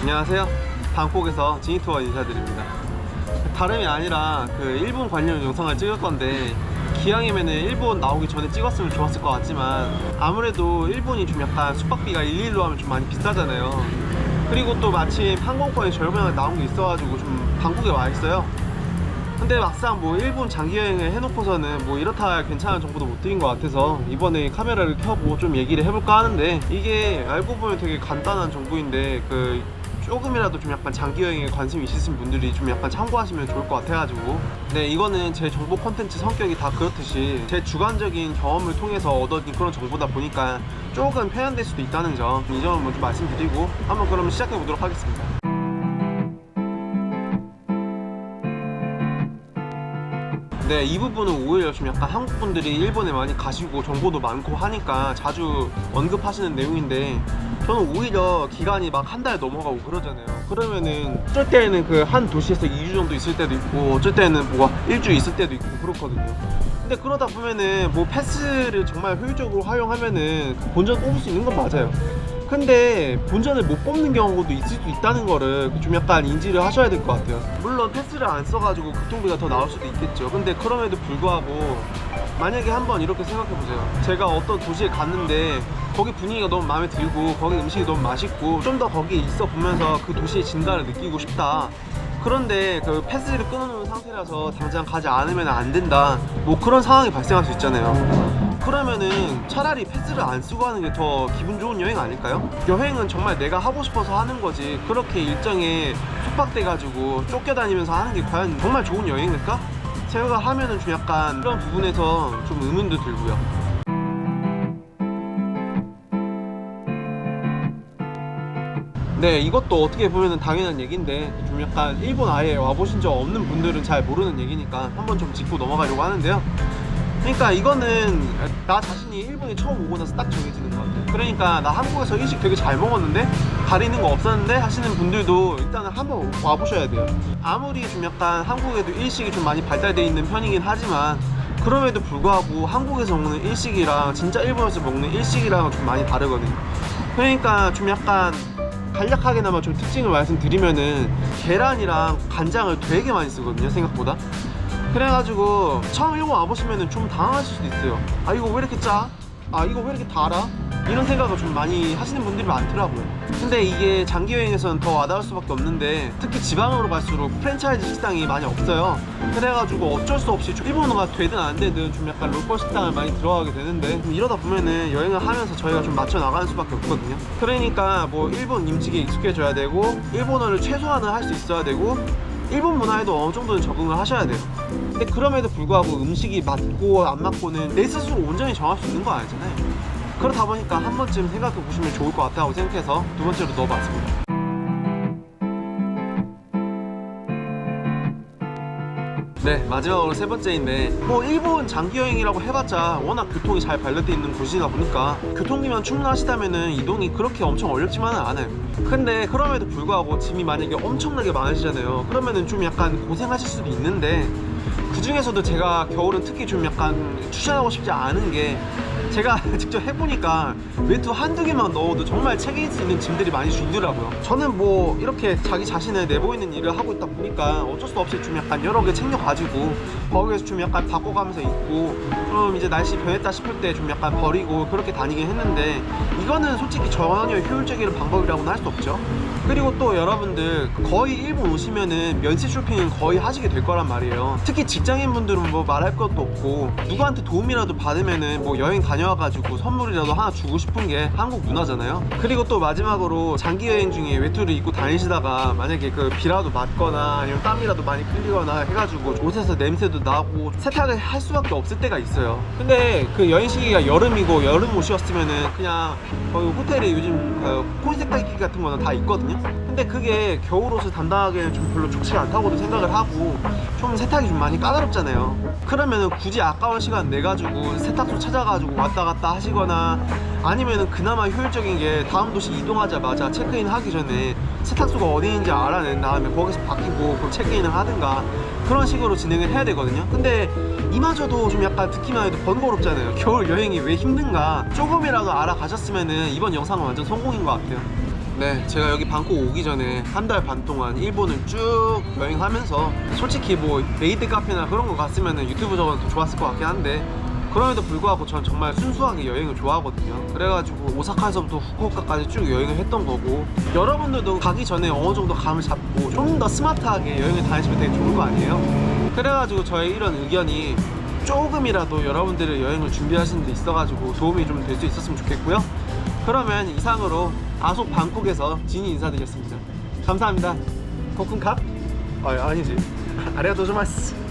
안녕하세요. 방콕에서 지니투어 인사드립니다. 다름이 아니라 그 일본 관련 영상을 찍을 건데 기왕이면은 일본 나오기 전에 찍었으면 좋았을 것 같지만 아무래도 일본이 좀 약간 숙박비가 일일로 하면 좀 많이 비싸잖아요. 그리고 또 마침 항공권이 저렴하게 나온 게 있어가지고 좀 방콕에 와 있어요. 근데 막상 뭐 일본 장기 여행을 해놓고서는 뭐 이렇다 괜찮은 정보도 못 드린 것 같아서 이번에 카메라를 켜고 좀 얘기를 해볼까 하는데, 이게 알고 보면 되게 간단한 정보인데 그 조금이라도 좀 약간 장기 여행에 관심 있으신 분들이 좀 약간 참고하시면 좋을 것 같아가지고, 네, 이거는 제 정보 콘텐츠 성격이 다 그렇듯이 제 주관적인 경험을 통해서 얻어진 그런 정보다 보니까 조금 편향될 수도 있다는 점, 이 점을 먼저 말씀드리고 한번 그러면 시작해 보도록 하겠습니다. 네, 이 부분은 오히려 좀 약간 한국 분들이 일본에 많이 가시고 정보도 많고 하니까 자주 언급하시는 내용인데, 저는 오히려 기간이 막 한 달 넘어가고 그러잖아요. 그러면은 어쩔 때는 그 한 도시에서 2주 정도 있을 때도 있고 어쩔 때는 뭐가 일주일 있을 때도 있고 그렇거든요. 근데 그러다 보면은 뭐 패스를 정말 효율적으로 활용하면은 본전 뽑을 수 있는 건 맞아요. 근데 본전을 못 뽑는 경우도 있을 수 있다는 거를 좀 약간 인지를 하셔야 될 것 같아요. 물론 패스를 안 써가지고 교통비가 더 나올 수도 있겠죠. 근데 그럼에도 불구하고 만약에 한번 이렇게 생각해보세요. 제가 어떤 도시에 갔는데 거기 분위기가 너무 마음에 들고 거기 음식이 너무 맛있고 좀 더 거기에 있어 보면서 그 도시의 진가를 느끼고 싶다. 그런데 그 패스를 끊어놓은 상태라서 당장 가지 않으면 안 된다, 뭐 그런 상황이 발생할 수 있잖아요. 그러면은 차라리 패스를 안 쓰고 하는 게 더 기분 좋은 여행 아닐까요? 여행은 정말 내가 하고 싶어서 하는 거지, 그렇게 일정에 속박돼가지고 쫓겨다니면서 하는 게 과연 정말 좋은 여행일까? 생각을 하면은 좀 약간 그런 부분에서 좀 의문도 들고요. 네, 이것도 어떻게 보면 당연한 얘기인데 좀 약간 일본 아예 와보신 적 없는 분들은 잘 모르는 얘기니까 한번 좀 짚고 넘어가려고 하는데요. 그러니까 이거는 나 자신이 일본에 처음 오고 나서 딱 정해지는 것 같아요. 그러니까 나 한국에서 일식 되게 잘 먹었는데 가리는 거 없었는데 하시는 분들도 일단은 한번 와보셔야 돼요. 아무리 좀 약간 한국에도 일식이 좀 많이 발달되어 있는 편이긴 하지만 그럼에도 불구하고 한국에서 먹는 일식이랑 진짜 일본에서 먹는 일식이랑은 좀 많이 다르거든요. 그러니까 좀 약간 간략하게나마 좀 특징을 말씀드리면은 계란이랑 간장을 되게 많이 쓰거든요, 생각보다. 그래가지고 처음 일본 와보시면은 좀 당황하실 수도 있어요. 아, 이거 왜 이렇게 짜? 아, 이거 왜 이렇게 달아? 이런 생각을 좀 많이 하시는 분들이 많더라고요. 근데 이게 장기 여행에서는 더 와닿을 수밖에 없는데, 특히 지방으로 갈수록 프랜차이즈 식당이 많이 없어요. 그래가지고 어쩔 수 없이 일본어가 되든 안 되든 좀 약간 로컬 식당을 많이 들어가게 되는데, 이러다 보면은 여행을 하면서 저희가 좀 맞춰 나가는 수밖에 없거든요. 그러니까 뭐 일본 음식에 익숙해져야 되고 일본어를 최소한은 할 수 있어야 되고 일본 문화에도 어느 정도는 적응을 하셔야 돼요. 근데 그럼에도 불구하고 음식이 맞고 안 맞고는 내 스스로 온전히 정할 수 있는 거 아니잖아요. 그렇다 보니까 한 번쯤 생각해 보시면 좋을 것 같다고 생각해서 두 번째로 넣어봤습니다. 네, 마지막으로 세 번째인데, 뭐 일본 장기 여행이라고 해봤자 워낙 교통이 잘 발달되어 있는 곳이다 보니까 교통비만 충분하시다면은 이동이 그렇게 엄청 어렵지만은 않아요. 근데 그럼에도 불구하고 짐이 만약에 엄청나게 많으시잖아요. 그러면은 좀 약간 고생하실 수도 있는데, 그 중에서도 제가 겨울은 특히 좀 약간 추천하고 싶지 않은 게, 제가 직접 해보니까 외투 한두 개만 넣어도 정말 책임질 수 있는 짐들이 많이 줄더라고요. 저는 뭐 이렇게 자기 자신을 내보이는 일을 하고 있다 보니까 어쩔 수 없이 좀 약간 여러 개 챙겨가지고 거기에서 좀 약간 바꿔가면서 입고, 그럼 이제 날씨 변했다 싶을 때 좀 약간 버리고 그렇게 다니긴 했는데, 이거는 솔직히 전혀 효율적인 방법이라고는 할 수 없죠. 그리고 또 여러분들 거의 일본 오시면은 면세 쇼핑은 거의 하시게 될 거란 말이에요. 특히 직장인분들은 뭐 말할 것도 없고 누구한테 도움이라도 받으면은 뭐 여행 다녀와가지고 선물이라도 하나 주고 싶은 게 한국 문화잖아요. 그리고 또 마지막으로 장기 여행 중에 외투를 입고 다니시다가 만약에 그 비라도 맞거나 아니면 땀이라도 많이 흘리거나 해가지고 옷에서 냄새도 나고 세탁을 할 수밖에 없을 때가 있어요. 근데 그 여행 시기가 여름이고 여름 옷이었으면은 그냥 거기 호텔에 요즘 그 콘센트 입기 같은 거는 다 있거든요. 근데 그게 겨울옷을 담당하기에는 좀 별로 좋지 않다고도 생각을 하고 좀 세탁이 좀 많이 까다롭잖아요. 그러면은 굳이 아까운 시간 내가지고 세탁소 찾아가지고 왔다 갔다 하시거나, 아니면은 그나마 효율적인 게 다음 도시 이동하자마자 체크인 하기 전에 세탁소가 어디 있는지 알아낸 다음에 거기서 바뀌고 그럼 체크인을 하든가 그런 식으로 진행을 해야 되거든요. 근데 이마저도 좀 약간 듣기만 해도 번거롭잖아요. 겨울 여행이 왜 힘든가 조금이라도 알아가셨으면은 이번 영상은 완전 성공인 것 같아요. 네, 제가 여기 방콕 오기 전에 한 달 반 동안 일본을 쭉 여행하면서 솔직히 뭐 메이드 카페나 그런 거 갔으면 유튜브 적어도 더 좋았을 것 같긴 한데 그럼에도 불구하고 전 정말 순수하게 여행을 좋아하거든요. 그래가지고 오사카에서부터 후쿠오카까지 쭉 여행을 했던 거고, 여러분들도 가기 전에 어느 정도 감을 잡고 좀 더 스마트하게 여행을 다니시면 되게 좋을 거 아니에요. 그래가지고 저의 이런 의견이 조금이라도 여러분들의 여행을 준비하시는 데 있어가지고 도움이 좀 될 수 있었으면 좋겠고요. 그러면 이상으로 아속 방콕에서 진이 인사드리겠습니다. 감사합니다. 코쿤캅? 아니지. 아리가토 고자이마스.